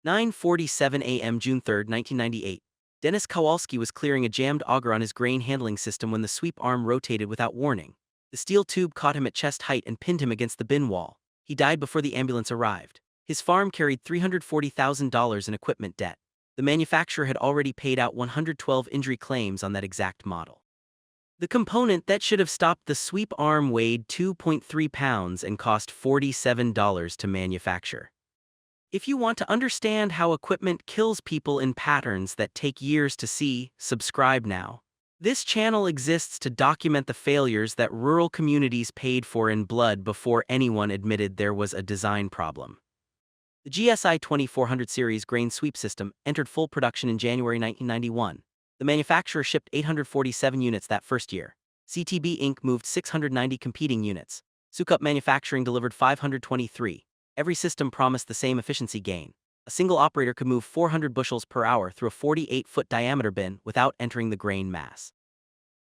9:47 a.m. June 3, 1998. Dennis Kowalski was clearing a jammed auger on his grain handling system when the sweep arm rotated without warning. The steel tube caught him at chest height and pinned him against the bin wall. He died before the ambulance arrived. His farm carried $340,000 in equipment debt. The manufacturer had already paid out 112 injury claims on that exact model. The component that should have stopped the sweep arm weighed 2.3 pounds and cost $47 to manufacture. If you want to understand how equipment kills people in patterns that take years to see, subscribe now. This channel exists to document the failures that rural communities paid for in blood before anyone admitted there was a design problem. The GSI 2400 series grain sweep system entered full production in January 1991. The manufacturer shipped 847 units that first year. CTB Inc. moved 690 competing units. Sukup Manufacturing delivered 523. Every system promised the same efficiency gain. A single operator could move 400 bushels per hour through a 48-foot diameter bin without entering the grain mass.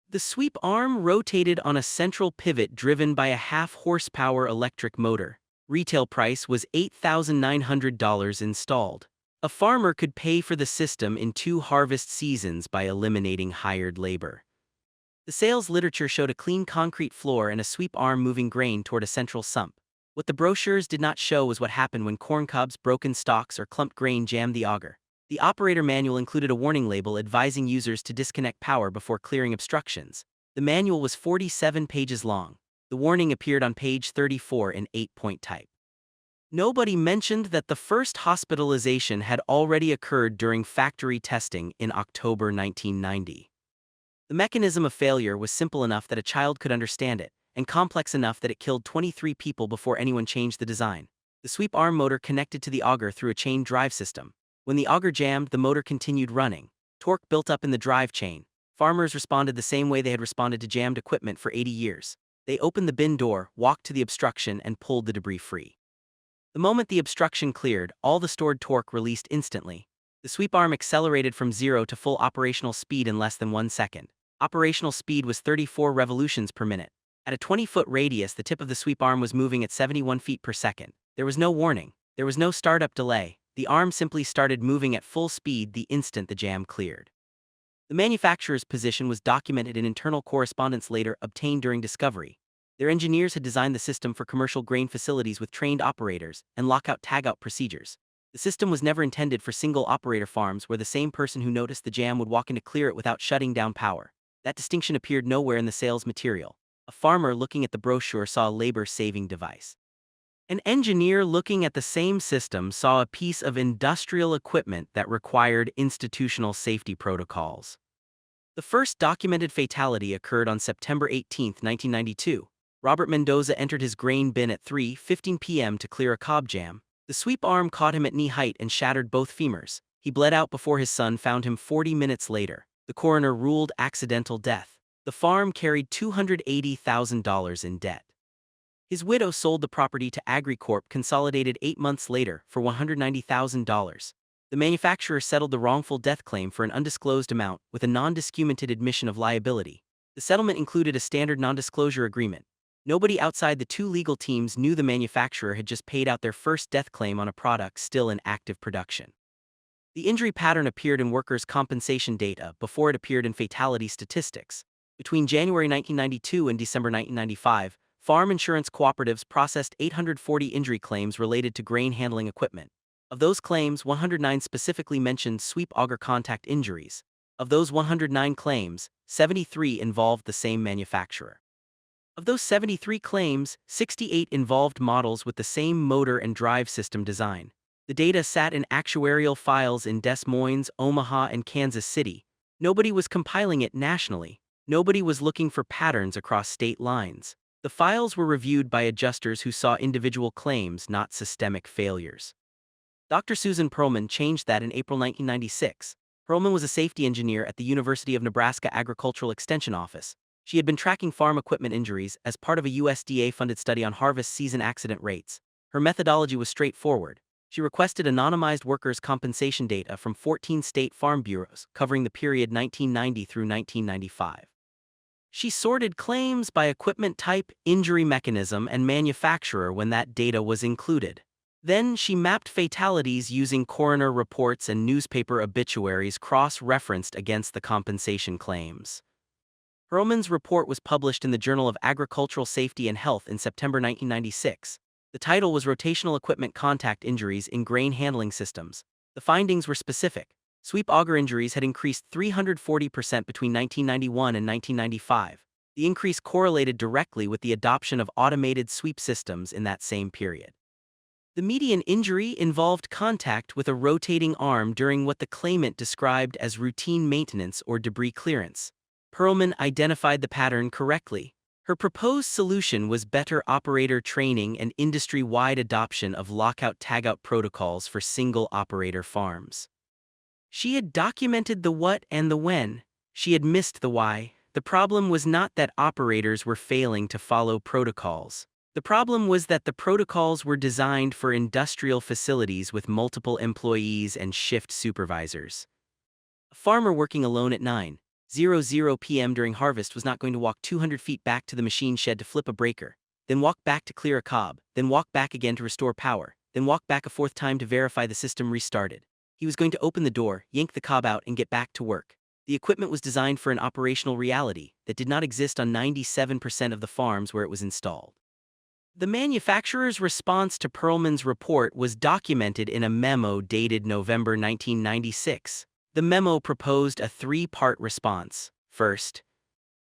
The sweep arm rotated on a central pivot driven by a half-horsepower electric motor. Retail price was $8,900 installed. A farmer could pay for the system in 2 harvest seasons by eliminating hired labor. The sales literature showed a clean concrete floor and a sweep arm moving grain toward a central sump. What the brochures did not show was what happened when corn cobs, broken stalks, or clumped grain jammed the auger. The operator manual included a warning label advising users to disconnect power before clearing obstructions. The manual was 47 pages long. The warning appeared on page 34 in 8-point type. Nobody mentioned that the first hospitalization had already occurred during factory testing in October 1990. The mechanism of failure was simple enough that a child could understand it, and complex enough that it killed 23 people before anyone changed the design. The sweep arm motor connected to the auger through a chain drive system. When the auger jammed, the motor continued running. Torque built up in the drive chain. Farmers responded the same way they had responded to jammed equipment for 80 years. They opened the bin door, walked to the obstruction, and pulled the debris free. The moment the obstruction cleared, all the stored torque released instantly. The sweep arm accelerated from 0 to full operational speed in less than 1 second. Operational speed was 34 revolutions per minute. At a 20-foot radius, the tip of the sweep arm was moving at 71 feet per second. There was no warning. There was no startup delay. The arm simply started moving at full speed the instant the jam cleared. The manufacturer's position was documented in internal correspondence later obtained during discovery. Their engineers had designed the system for commercial grain facilities with trained operators and lockout-tagout procedures. The system was never intended for single-operator farms where the same person who noticed the jam would walk in to clear it without shutting down power. That distinction appeared nowhere in the sales material. A farmer looking at the brochure saw a labor-saving device. An engineer looking at the same system saw a piece of industrial equipment that required institutional safety protocols. The first documented fatality occurred on September 18, 1992. Robert Mendoza entered his grain bin at 3:15 p.m. to clear a cob jam. The sweep arm caught him at knee height and shattered both femurs. He bled out before his son found him 40 minutes later. The coroner ruled accidental death. The farm carried $280,000 in debt. His widow sold the property to AgriCorp Consolidated 8 months later for $190,000. The manufacturer settled the wrongful death claim for an undisclosed amount with a non-disputed admission of liability. The settlement included a standard non-disclosure agreement. Nobody outside the 2 legal teams knew the manufacturer had just paid out their first death claim on a product still in active production. The injury pattern appeared in workers' compensation data before it appeared in fatality statistics. Between January 1992 and December 1995, farm insurance cooperatives processed 840 injury claims related to grain handling equipment. Of those claims, 109 specifically mentioned sweep auger contact injuries. Of those 109 claims, 73 involved the same manufacturer. Of those 73 claims, 68 involved models with the same motor and drive system design. The data sat in actuarial files in Des Moines, Omaha, and Kansas City. Nobody was compiling it nationally. Nobody was looking for patterns across state lines. The files were reviewed by adjusters who saw individual claims, not systemic failures. Dr. Susan Perlman changed that in April 1996. Perlman was a safety engineer at the University of Nebraska Agricultural Extension Office. She had been tracking farm equipment injuries as part of a USDA-funded study on harvest season accident rates. Her methodology was straightforward. She requested anonymized workers' compensation data from 14 state farm bureaus covering the period 1990 through 1995. She sorted claims by equipment type, injury mechanism, and manufacturer when that data was included. Then she mapped fatalities using coroner reports and newspaper obituaries cross-referenced against the compensation claims. Perlman's report was published in the Journal of Agricultural Safety and Health in September 1996. The title was Rotational Equipment Contact Injuries in Grain Handling Systems. The findings were specific. Sweep auger injuries had increased 340% between 1991 and 1995. The increase correlated directly with the adoption of automated sweep systems in that same period. The median injury involved contact with a rotating arm during what the claimant described as routine maintenance or debris clearance. Perlman identified the pattern correctly. Her proposed solution was better operator training and industry-wide adoption of lockout-tagout protocols for single-operator farms. She had documented the what and the when. She had missed the why. The problem was not that operators were failing to follow protocols. The problem was that the protocols were designed for industrial facilities with multiple employees and shift supervisors. A farmer working alone at 9:00 p.m. during harvest was not going to walk 200 feet back to the machine shed to flip a breaker, then walk back to clear a cob, then walk back again to restore power, then walk back a fourth time to verify the system restarted. He was going to open the door, yank the cob out, and get back to work. The equipment was designed for an operational reality that did not exist on 97% of the farms where it was installed. The manufacturer's response to Perlman's report was documented in a memo dated November 1996. The memo proposed a three-part response. First,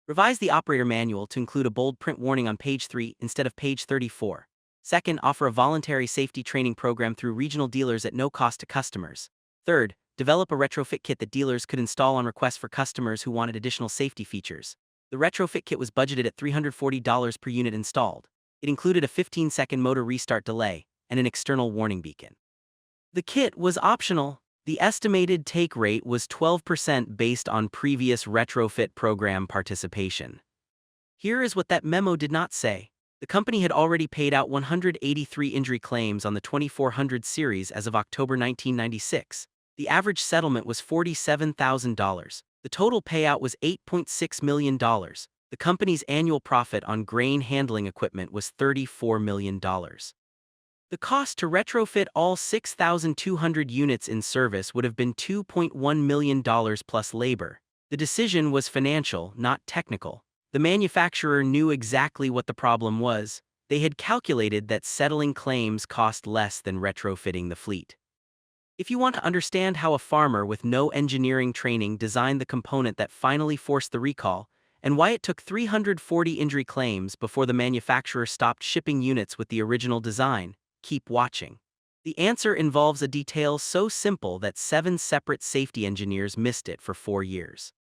revise the operator manual to include a bold print warning on page 3 instead of page 34. Second, offer a voluntary safety training program through regional dealers at no cost to customers. Third, develop a retrofit kit that dealers could install on request for customers who wanted additional safety features. The retrofit kit was budgeted at $340 per unit installed. It included a 15-second motor restart delay and an external warning beacon. The kit was optional. The estimated take rate was 12% based on previous retrofit program participation. Here is what that memo did not say. The company had already paid out 183 injury claims on the 2400 series as of October 1996. The average settlement was $47,000. The total payout was $8.6 million. The company's annual profit on grain handling equipment was $34 million. The cost to retrofit all 6,200 units in service would have been $2.1 million plus labor. The decision was financial, not technical. The manufacturer knew exactly what the problem was. They had calculated that settling claims cost less than retrofitting the fleet. If you want to understand how a farmer with no engineering training designed the component that finally forced the recall, and why it took 340 injury claims before the manufacturer stopped shipping units with the original design, keep watching. The answer involves a detail so simple that 7 separate safety engineers missed it for 4 years.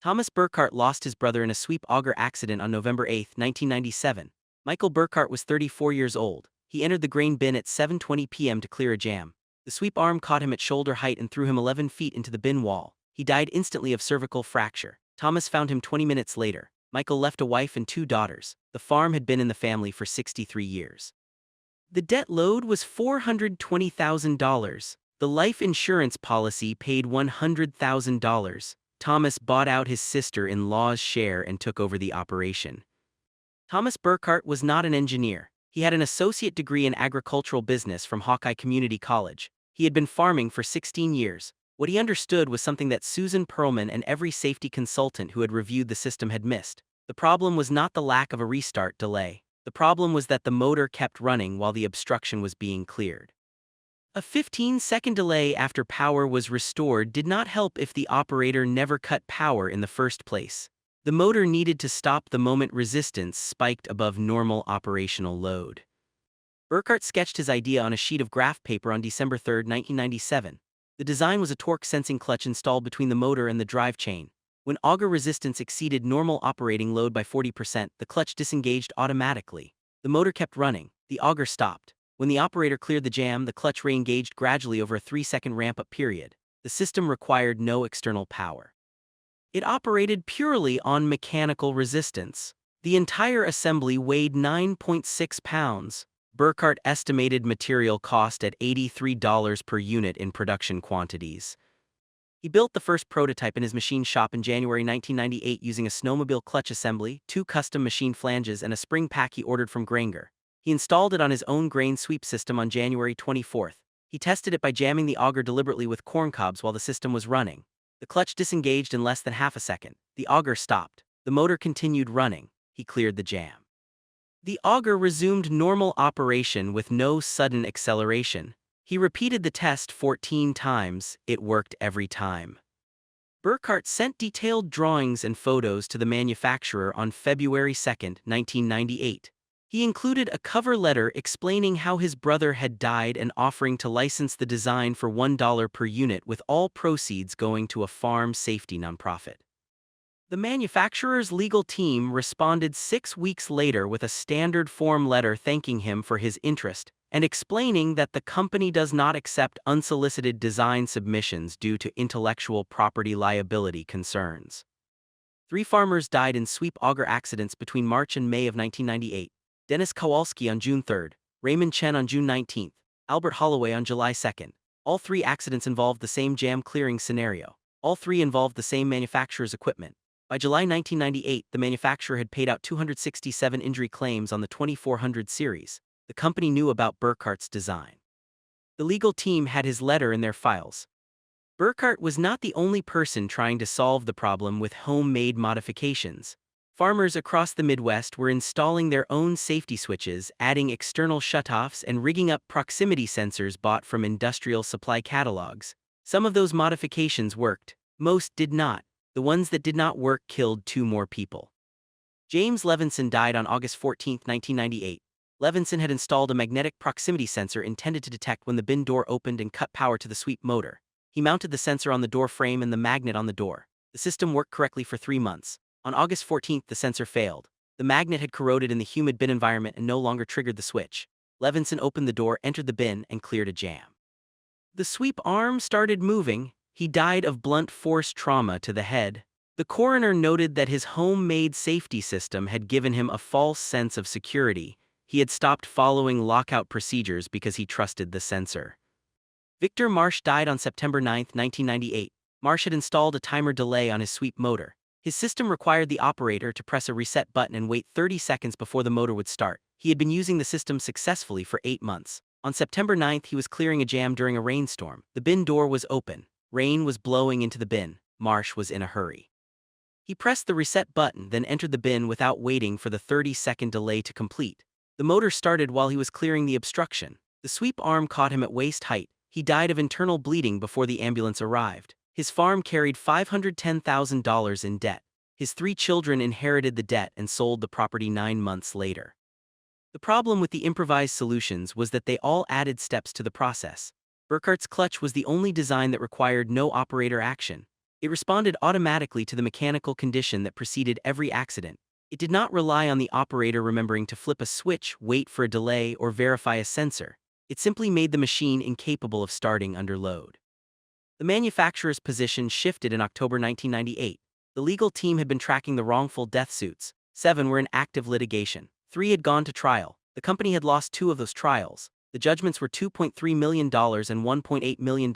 Thomas Burkhart lost his brother in a sweep auger accident on November 8, 1997. Michael Burkhart was 34 years old. He entered the grain bin at 7:20 p.m. to clear a jam. The sweep arm caught him at shoulder height and threw him 11 feet into the bin wall. He died instantly of cervical fracture. Thomas found him 20 minutes later. Michael left a wife and 2 daughters. The farm had been in the family for 63 years. The debt load was $420,000. The life insurance policy paid $100,000. Thomas bought out his sister-in-law's share and took over the operation. Thomas Burkhart was not an engineer. He had an associate degree in agricultural business from Hawkeye Community College. He had been farming for 16 years. What he understood was something that Susan Perlman and every safety consultant who had reviewed the system had missed. The problem was not the lack of a restart delay. The problem was that the motor kept running while the obstruction was being cleared. A 15-second delay after power was restored did not help if the operator never cut power in the first place. The motor needed to stop the moment resistance spiked above normal operational load. Burkhart sketched his idea on a sheet of graph paper on December 3, 1997. The design was a torque-sensing clutch installed between the motor and the drive chain. When auger resistance exceeded normal operating load by 40%, the clutch disengaged automatically. The motor kept running. The auger stopped. When the operator cleared the jam, the clutch re-engaged gradually over a 3-second ramp-up period. The system required no external power. It operated purely on mechanical resistance. The entire assembly weighed 9.6 pounds. Burkhart estimated material cost at $83 per unit in production quantities. He built the first prototype in his machine shop in January 1998 using a snowmobile clutch assembly, 2 custom machine flanges, and a spring pack he ordered from Granger. He installed it on his own grain sweep system on January 24. He tested it by jamming the auger deliberately with corn cobs while the system was running. The clutch disengaged in less than half a second. The auger stopped. The motor continued running. He cleared the jam. The auger resumed normal operation with no sudden acceleration. He repeated the test 14 times. It worked every time. Burkhardt sent detailed drawings and photos to the manufacturer on February 2, 1998. He included a cover letter explaining how his brother had died and offering to license the design for $1 per unit, with all proceeds going to a farm safety nonprofit. The manufacturer's legal team responded 6 weeks later with a standard form letter thanking him for his interest and explaining that the company does not accept unsolicited design submissions due to intellectual property liability concerns. 3 farmers died in sweep auger accidents between March and May of 1998. Dennis Kowalski on June 3, Raymond Chen on June 19, Albert Holloway on July 2. All 3 accidents involved the same jam clearing scenario. All 3 involved the same manufacturer's equipment. By July 1998, the manufacturer had paid out 267 injury claims on the 2400 series. The company knew about Burkhardt's design. The legal team had his letter in their files. Burkhardt was not the only person trying to solve the problem with homemade modifications. Farmers across the Midwest were installing their own safety switches, adding external shutoffs, and rigging up proximity sensors bought from industrial supply catalogs. Some of those modifications worked. Most did not. The ones that did not work killed 2 more people. James Levinson died on August 14, 1998. Levinson had installed a magnetic proximity sensor intended to detect when the bin door opened and cut power to the sweep motor. He mounted the sensor on the door frame and the magnet on the door. The system worked correctly for 3 months. On August 14, the sensor failed. The magnet had corroded in the humid bin environment and no longer triggered the switch. Levinson opened the door, entered the bin, and cleared a jam. The sweep arm started moving. He died of blunt force trauma to the head. The coroner noted that his homemade safety system had given him a false sense of security. He had stopped following lockout procedures because he trusted the sensor. Victor Marsh died on September 9, 1998. Marsh had installed a timer delay on his sweep motor. His system required the operator to press a reset button and wait 30 seconds before the motor would start. He had been using the system successfully for 8 months. On September 9, he was clearing a jam during a rainstorm. The bin door was open. Rain was blowing into the bin. Marsh was in a hurry. He pressed the reset button, then entered the bin without waiting for the 30-second delay to complete. The motor started while he was clearing the obstruction. The sweep arm caught him at waist height. He died of internal bleeding before the ambulance arrived. His farm carried $510,000 in debt. His 3 children inherited the debt and sold the property 9 months later. The problem with the improvised solutions was that they all added steps to the process. Burkhardt's clutch was the only design that required no operator action. It responded automatically to the mechanical condition that preceded every accident. It did not rely on the operator remembering to flip a switch, wait for a delay, or verify a sensor. It simply made the machine incapable of starting under load. The manufacturer's position shifted in October 1998. The legal team had been tracking the wrongful death suits. 7 were in active litigation. 3 had gone to trial. The company had lost 2 of those trials. The judgments were $2.3 million and $1.8 million.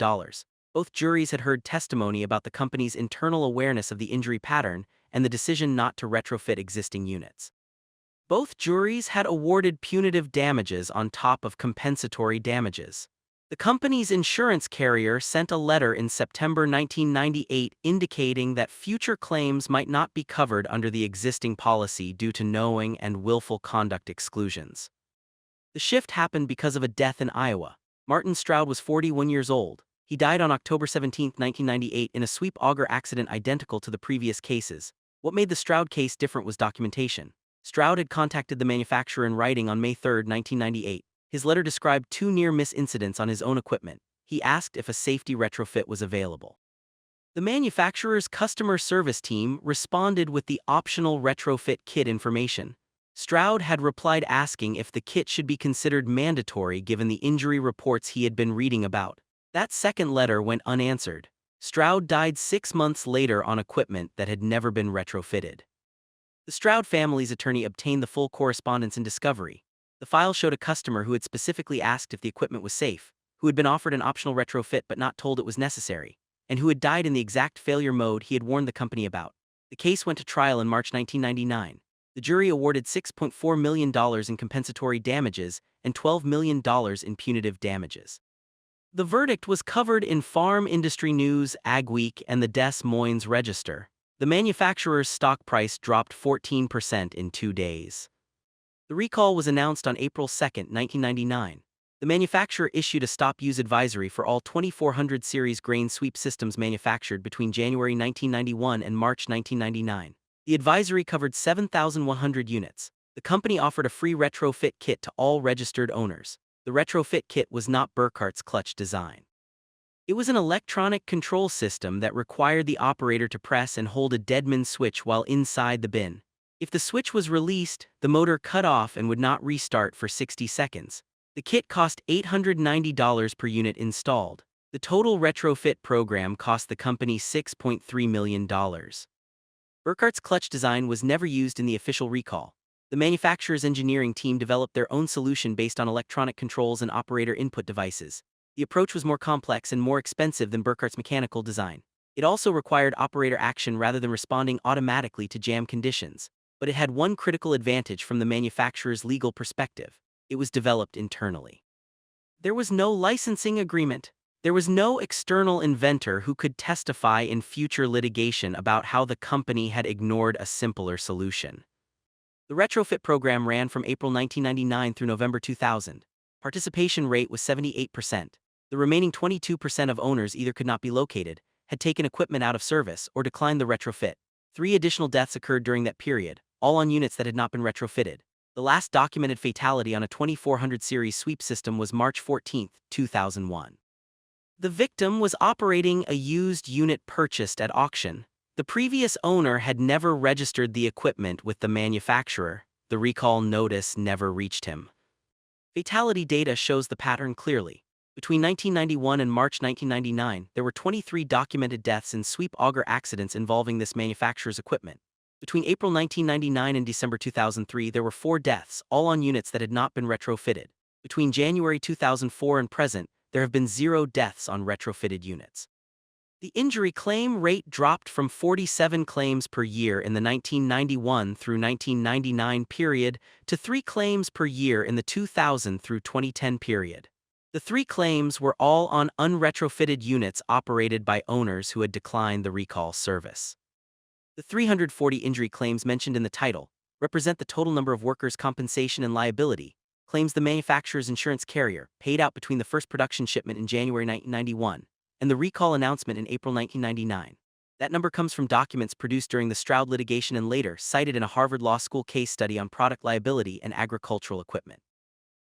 Both juries had heard testimony about the company's internal awareness of the injury pattern and the decision not to retrofit existing units. Both juries had awarded punitive damages on top of compensatory damages. The company's insurance carrier sent a letter in September 1998 indicating that future claims might not be covered under the existing policy due to knowing and willful conduct exclusions. The shift happened because of a death in Iowa. Martin Stroud was 41 years old. He died on October 17, 1998 in a sweep auger accident identical to the previous cases. What made the Stroud case different was documentation. Stroud had contacted the manufacturer in writing on May 3, 1998. His letter described 2 near-miss incidents on his own equipment. He asked if a safety retrofit was available. The manufacturer's customer service team responded with the optional retrofit kit information. Stroud had replied asking if the kit should be considered mandatory given the injury reports he had been reading about. That second letter went unanswered. Stroud died 6 months later on equipment that had never been retrofitted. The Stroud family's attorney obtained the full correspondence and discovery. The file showed a customer who had specifically asked if the equipment was safe, who had been offered an optional retrofit but not told it was necessary, and who had died in the exact failure mode he had warned the company about. The case went to trial in March 1999. The jury awarded $6.4 million in compensatory damages and $12 million in punitive damages. The verdict was covered in Farm Industry News, Ag Week, and the Des Moines Register. The manufacturer's stock price dropped 14% in 2 days. The recall was announced on April 2, 1999. The manufacturer issued a stop-use advisory for all 2400 series grain sweep systems manufactured between January 1991 and March 1999. The advisory covered 7,100 units. The company offered a free retrofit kit to all registered owners. The retrofit kit was not Burkhart's clutch design. It was an electronic control system that required the operator to press and hold a deadman switch while inside the bin. If the switch was released, the motor cut off and would not restart for 60 seconds. The kit cost $890 per unit installed. The total retrofit program cost the company $6.3 million. Burkhart's clutch design was never used in the official recall. The manufacturer's engineering team developed their own solution based on electronic controls and operator input devices. The approach was more complex and more expensive than Burkhart's mechanical design. It also required operator action rather than responding automatically to jam conditions. But it had one critical advantage from the manufacturer's legal perspective. It was developed internally. There was no licensing agreement. There was no external inventor who could testify in future litigation about how the company had ignored a simpler solution. The retrofit program ran from April 1999 through November 2000. Participation rate was 78%. The remaining 22% of owners either could not be located, had taken equipment out of service, or declined the retrofit. 3 additional deaths occurred during that period, all on units that had not been retrofitted. The last documented fatality on a 2400 series sweep system was March 14, 2001. The victim was operating a used unit purchased at auction. The previous owner had never registered the equipment with the manufacturer. The recall notice never reached him. Fatality data shows the pattern clearly. Between 1991 and March 1999, there were 23 documented deaths in sweep auger accidents involving this manufacturer's equipment. Between April 1999 and December 2003, there were 4 deaths, all on units that had not been retrofitted. Between January 2004 and present, there have been 0 deaths on retrofitted units. The injury claim rate dropped from 47 claims per year in the 1991 through 1999 period to 3 claims per year in the 2000 through 2010 period. The 3 claims were all on unretrofitted units operated by owners who had declined the recall service. The 340 injury claims mentioned in the title represent the total number of workers' compensation and liability claims the manufacturer's insurance carrier paid out between the first production shipment in January 1991 and the recall announcement in April 1999. That number comes from documents produced during the Stroud litigation and later cited in a Harvard Law School case study on product liability and agricultural equipment.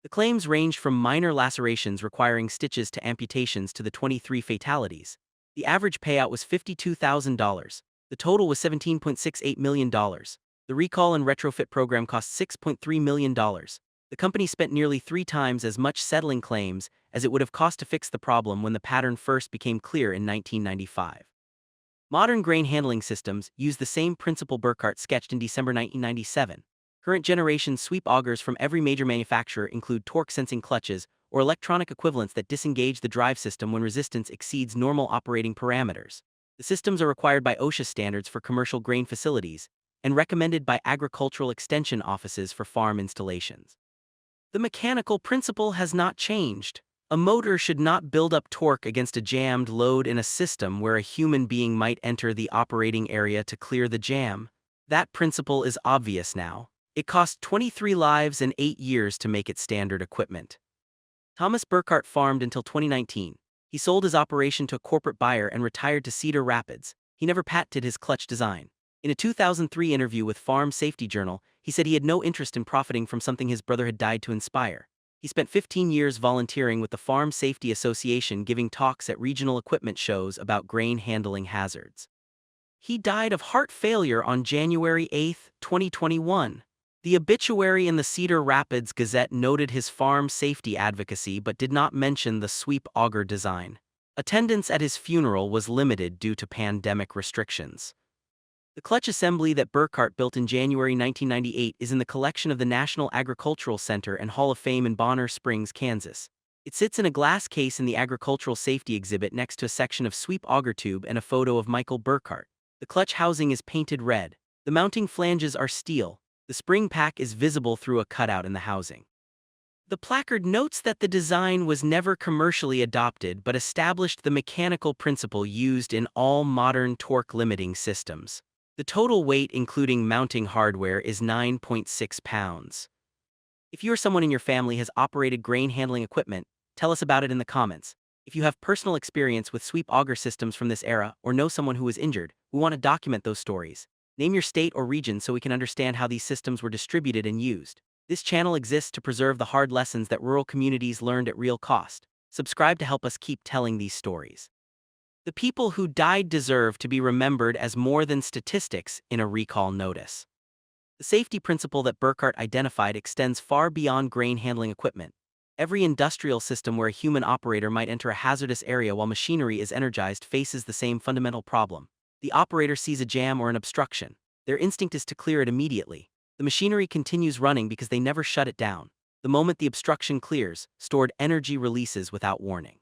The claims ranged from minor lacerations requiring stitches to amputations to the 23 fatalities. The average payout was $52,000. The total was $17.68 million. The recall and retrofit program cost $6.3 million. The company spent nearly 3 times as much settling claims as it would have cost to fix the problem when the pattern first became clear in 1995. Modern grain handling systems use the same principle Burkhart sketched in December 1997. Current generation sweep augers from every major manufacturer include torque-sensing clutches or electronic equivalents that disengage the drive system when resistance exceeds normal operating parameters. The systems are required by OSHA standards for commercial grain facilities and recommended by agricultural extension offices for farm installations. The mechanical principle has not changed. A motor should not build up torque against a jammed load in a system where a human being might enter the operating area to clear the jam. That principle is obvious now. It cost 23 lives and 8 years to make it standard equipment. Thomas Burkhart farmed until 2019. He sold his operation to a corporate buyer and retired to Cedar Rapids. He never patented his clutch design. In a 2003 interview with Farm Safety Journal, he said he had no interest in profiting from something his brother had died to inspire. He spent 15 years volunteering with the Farm Safety Association giving talks at regional equipment shows about grain handling hazards. He died of heart failure on January 8, 2021. The obituary in the Cedar Rapids Gazette noted his farm safety advocacy but did not mention the sweep auger design. Attendance at his funeral was limited due to pandemic restrictions. The clutch assembly that Burkhart built in January 1998 is in the collection of the National Agricultural Center and Hall of Fame in Bonner Springs, Kansas. It sits in a glass case in the Agricultural Safety exhibit next to a section of sweep auger tube and a photo of Michael Burkhart. The clutch housing is painted red. The mounting flanges are steel. The The spring pack is visible through a cutout in the housing. The placard notes that the design was never commercially adopted but established the mechanical principle used in all modern torque-limiting systems. The total weight including mounting hardware is 9.6 pounds. If you or someone in your family has operated grain handling equipment, tell us about it in the comments. If you have personal experience with sweep auger systems from this era or know someone who was injured, we want to document those stories. Name your state or region so we can understand how these systems were distributed and used. This channel exists to preserve the hard lessons that rural communities learned at real cost. Subscribe to help us keep telling these stories. The people who died deserve to be remembered as more than statistics in a recall notice. The safety principle that Burkhardt identified extends far beyond grain handling equipment. Every industrial system where a human operator might enter a hazardous area while machinery is energized faces the same fundamental problem. The operator sees a jam or an obstruction. Their instinct is to clear it immediately. The machinery continues running because they never shut it down. The moment the obstruction clears, stored energy releases without warning.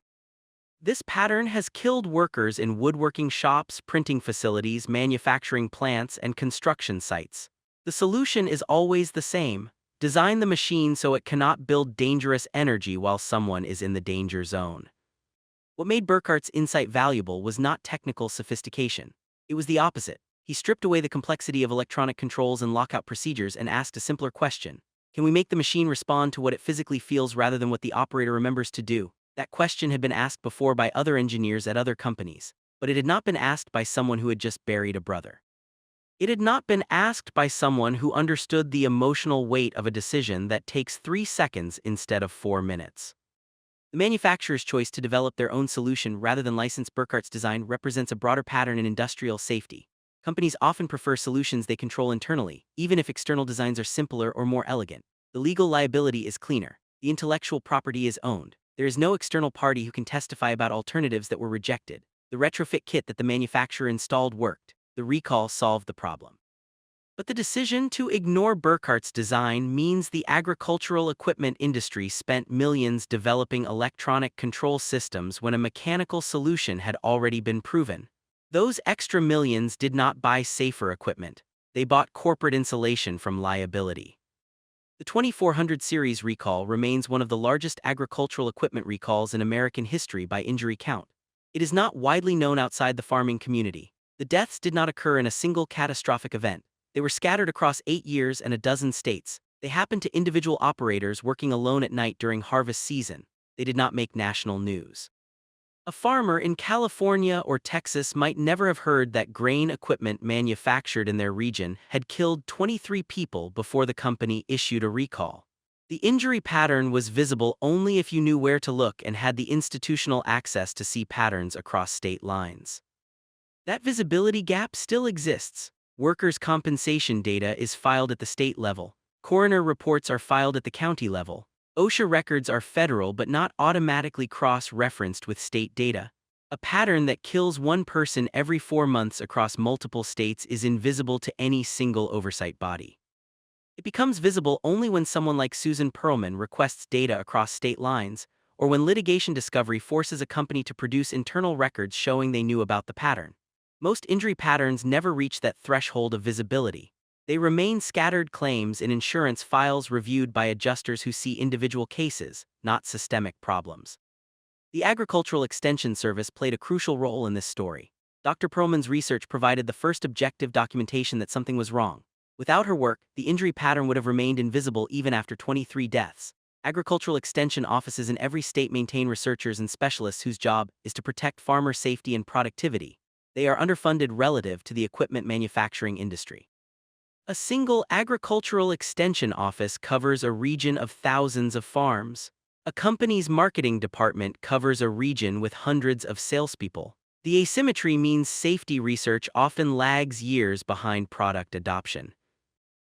This pattern has killed workers in woodworking shops, printing facilities, manufacturing plants, and construction sites. The solution is always the same: design the machine so it cannot build dangerous energy while someone is in the danger zone. What made Burkhardt's insight valuable was not technical sophistication. It was the opposite. He stripped away the complexity of electronic controls and lockout procedures and asked a simpler question. Can we make the machine respond to what it physically feels rather than what the operator remembers to do? That question had been asked before by other engineers at other companies, but it had not been asked by someone who had just buried a brother. It had not been asked by someone who understood the emotional weight of a decision that takes 3 seconds instead of 4 minutes. The manufacturer's choice to develop their own solution rather than license Burkhardt's design represents a broader pattern in industrial safety. Companies often prefer solutions they control internally, even if external designs are simpler or more elegant. The legal liability is cleaner. The intellectual property is owned. There is no external party who can testify about alternatives that were rejected. The retrofit kit that the manufacturer installed worked. The recall solved the problem. But the decision to ignore Burkhardt's design means the agricultural equipment industry spent millions developing electronic control systems when a mechanical solution had already been proven. Those extra millions did not buy safer equipment. They bought corporate insulation from liability. The 2400 series recall remains one of the largest agricultural equipment recalls in American history by injury count. It is not widely known outside the farming community. The deaths did not occur in a single catastrophic event. They were scattered across 8 years and a dozen states. They happened to individual operators working alone at night during harvest season. They did not make national news. A farmer in California or Texas might never have heard that grain equipment manufactured in their region had killed 23 people before the company issued a recall. The injury pattern was visible only if you knew where to look and had the institutional access to see patterns across state lines. That visibility gap still exists. Workers' compensation data is filed at the state level. Coroner reports are filed at the county level. OSHA records are federal but not automatically cross-referenced with state data. A pattern that kills one person every 4 months across multiple states is invisible to any single oversight body. It becomes visible only when someone like Susan Perlman requests data across state lines, or when litigation discovery forces a company to produce internal records showing they knew about the pattern. Most injury patterns never reach that threshold of visibility. They remain scattered claims in insurance files reviewed by adjusters who see individual cases, not systemic problems. The Agricultural Extension Service played a crucial role in this story. Dr. Perlman's research provided the first objective documentation that something was wrong. Without her work, the injury pattern would have remained invisible even after 23 deaths. Agricultural extension offices in every state maintain researchers and specialists whose job is to protect farmer safety and productivity. They are underfunded relative to the equipment manufacturing industry. A single agricultural extension office covers a region of thousands of farms. A company's marketing department covers a region with hundreds of salespeople. The asymmetry means safety research often lags years behind product adoption.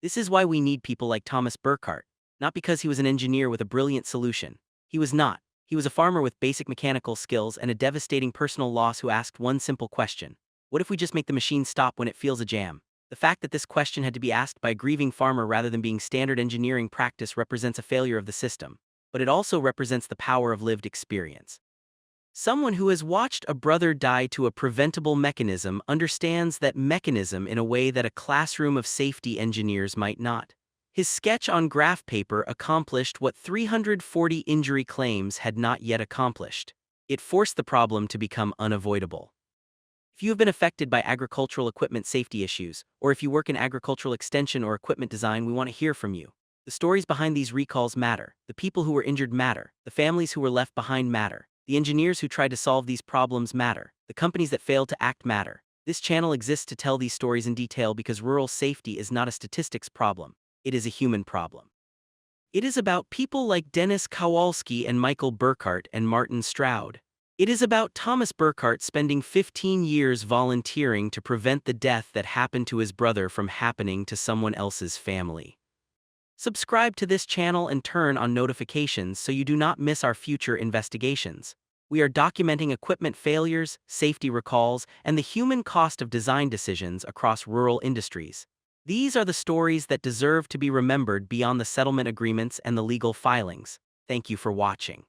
This is why we need people like Thomas Burkhardt, not because he was an engineer with a brilliant solution. He was not. He was a farmer with basic mechanical skills and a devastating personal loss who asked one simple question: what if we just make the machine stop when it feels a jam? The fact that this question had to be asked by a grieving farmer rather than being standard engineering practice represents a failure of the system, but it also represents the power of lived experience. Someone who has watched a brother die to a preventable mechanism understands that mechanism in a way that a classroom of safety engineers might not. His sketch on graph paper accomplished what 340 injury claims had not yet accomplished. It forced the problem to become unavoidable. If you have been affected by agricultural equipment safety issues, or if you work in agricultural extension or equipment design, we want to hear from you. The stories behind these recalls matter. The people who were injured matter. The families who were left behind matter. The engineers who tried to solve these problems matter. The companies that failed to act matter. This channel exists to tell these stories in detail because rural safety is not a statistics problem. It is a human problem. It is about people like Dennis Kowalski and Michael Burkhart and Martin Stroud. It is about Thomas Burkhart spending 15 years volunteering to prevent the death that happened to his brother from happening to someone else's family. Subscribe to this channel and turn on notifications so you do not miss our future investigations. We are documenting equipment failures, safety recalls, and the human cost of design decisions across rural industries. These are the stories that deserve to be remembered beyond the settlement agreements and the legal filings. Thank you for watching.